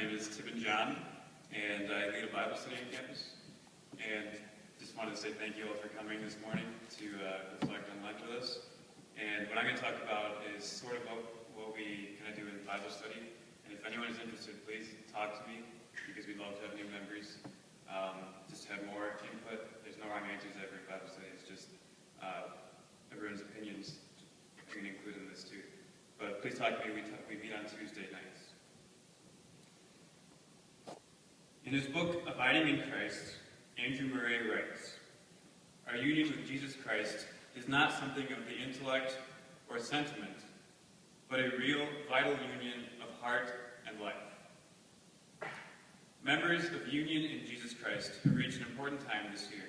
name is Tibin John, and I lead a Bible study on campus. And just wanted to say thank you all for coming this morning to reflect on Lent with us. And what I'm going to talk about is sort of what we kind of do in Bible study. And if anyone is interested, please talk to me, because we'd love to have new members. Just to have more input. There's no wrong answers to every Bible study. It's just everyone's opinions we can include in this too. But please talk to me. We meet on Tuesday nights. In his book, Abiding in Christ, Andrew Murray writes, "Our union with Jesus Christ is not something of the intellect or sentiment, but a real, vital union of heart and life." Members of Union in Jesus Christ have reached an important time this year,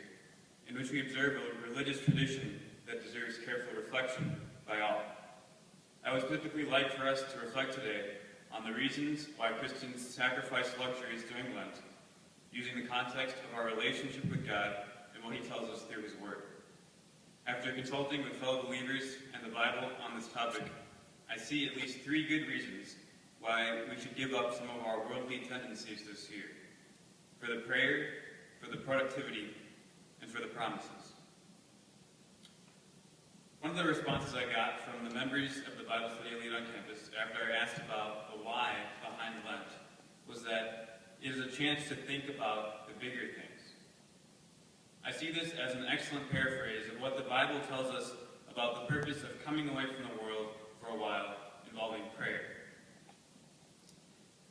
in which we observe a religious tradition that deserves careful reflection by all. I would typically like for us to reflect today on the reasons why Christians sacrifice luxuries during Lent, using the context of our relationship with God and what he tells us through his word. After consulting with fellow believers and the Bible on this topic, I see at least 3 good reasons why we should give up some of our worldly tendencies this year: for the prayer, for the productivity, and for the promises. One of the responses I got from the members of the Bible study I lead on campus after I asked about the why behind Lent was that it is a chance to think about the bigger things. I see this as an excellent paraphrase of what the Bible tells us about the purpose of coming away from the world for a while, involving prayer.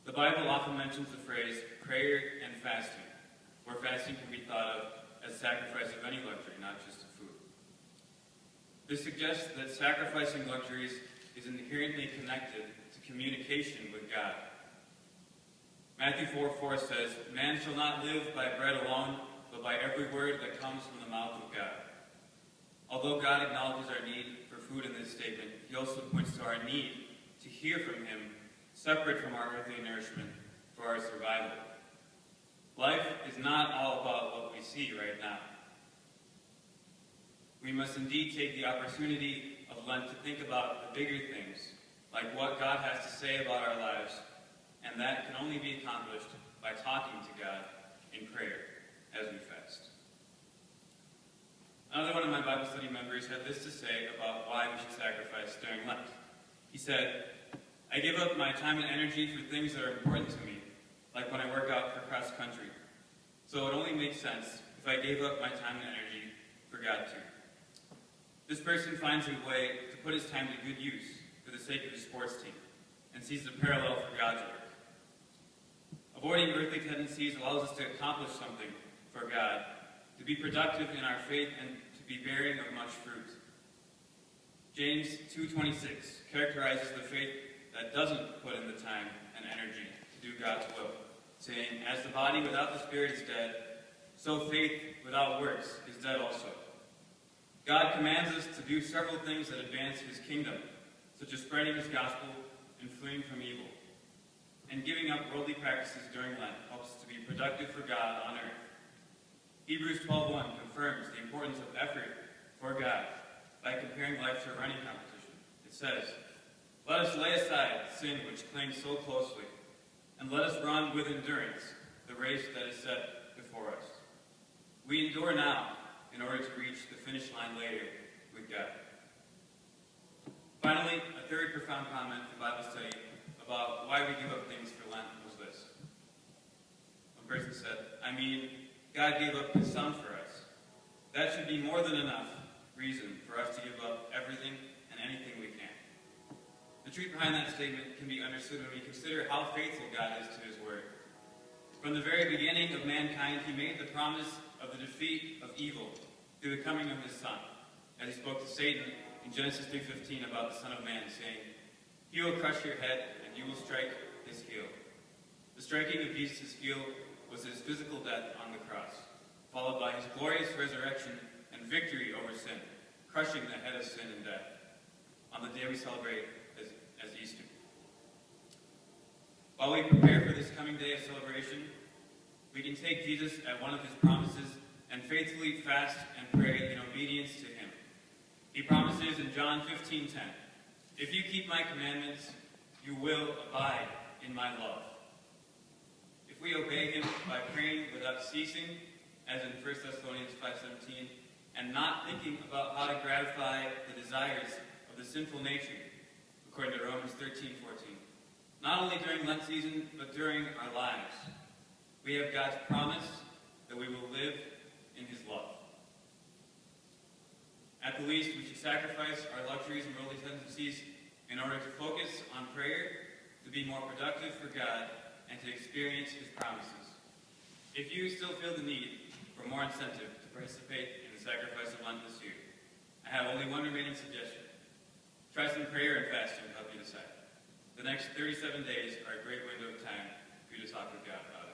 The Bible often mentions the phrase prayer and fasting, where fasting can be thought of as sacrifice of any luxury, not just of food. This suggests that sacrificing luxuries is inherently connected to communication with God. Matthew 4:4 says, "Man shall not live by bread alone, but by every word that comes from the mouth of God." Although God acknowledges our need for food in this statement, he also points to our need to hear from him, separate from our earthly nourishment, for our survival. Life is not all about what we see right now. We must indeed take the opportunity of Lent to think about the bigger things, like what God has to say about our lives, and that can only be accomplished by talking to God in prayer as we fast. Another one of my Bible study members had this to say about why we should sacrifice during Lent. He said, "I give up my time and energy for things that are important to me, like when I work out for cross country. So it only makes sense if I gave up my time and energy for God too." This person finds a way to put his time to good use for the sake of his sports team, and sees the parallel for God's work. Avoiding earthly tendencies allows us to accomplish something for God, to be productive in our faith, and to be bearing of much fruit. James 2:26 characterizes the faith that doesn't put in the time and energy to do God's will, saying, "As the body without the spirit is dead, so faith without works is dead also." God commands us to do several things that advance his kingdom, such as spreading his gospel and fleeing from evil. And giving up worldly practices during Lent helps us to be productive for God on earth. Hebrews 12:1 confirms the importance of effort for God by comparing life to a running competition. It says, "Let us lay aside sin which clings so closely, and let us run with endurance the race that is set before us." We endure now in order to reach the finish line later with God. Finally, a third profound comment from Bible study about why we give up things for Lent was this. One person said, "I mean, God gave up his son for us. That should be more than enough reason for us to give up everything and anything we can." The truth behind that statement can be understood when we consider how faithful God is to his word. From the very beginning of mankind, he made the promise of the defeat of evil through the coming of his son, as he spoke to Satan in Genesis 3:15 about the Son of Man, saying, "He will crush your head, and you will strike his heel." The striking of Jesus' heel was his physical death on the cross, followed by his glorious resurrection and victory over sin, crushing the head of sin and death, on the day we celebrate as Easter. While we prepare for this coming day of celebration, we can take Jesus at one of his promises and faithfully fast and pray in obedience to him. He promises in John 15:10, "If you keep my commandments, you will abide in my love." without ceasing, as in 1 Thessalonians 5:17, and not thinking about how to gratify the desires of the sinful nature, according to Romans 13:14. Not only during Lent season, but during our lives. We have God's promise that we will live in his love. At the least, we should sacrifice our luxuries and worldly tendencies in order to focus on prayer, to be more productive for God, and to experience his promises. If you still feel the need for more incentive to participate in the sacrifice of Lent this year, I have only one remaining suggestion. Try some prayer and fasting to help you decide. The next 37 days are a great window of time for you to talk with God about it.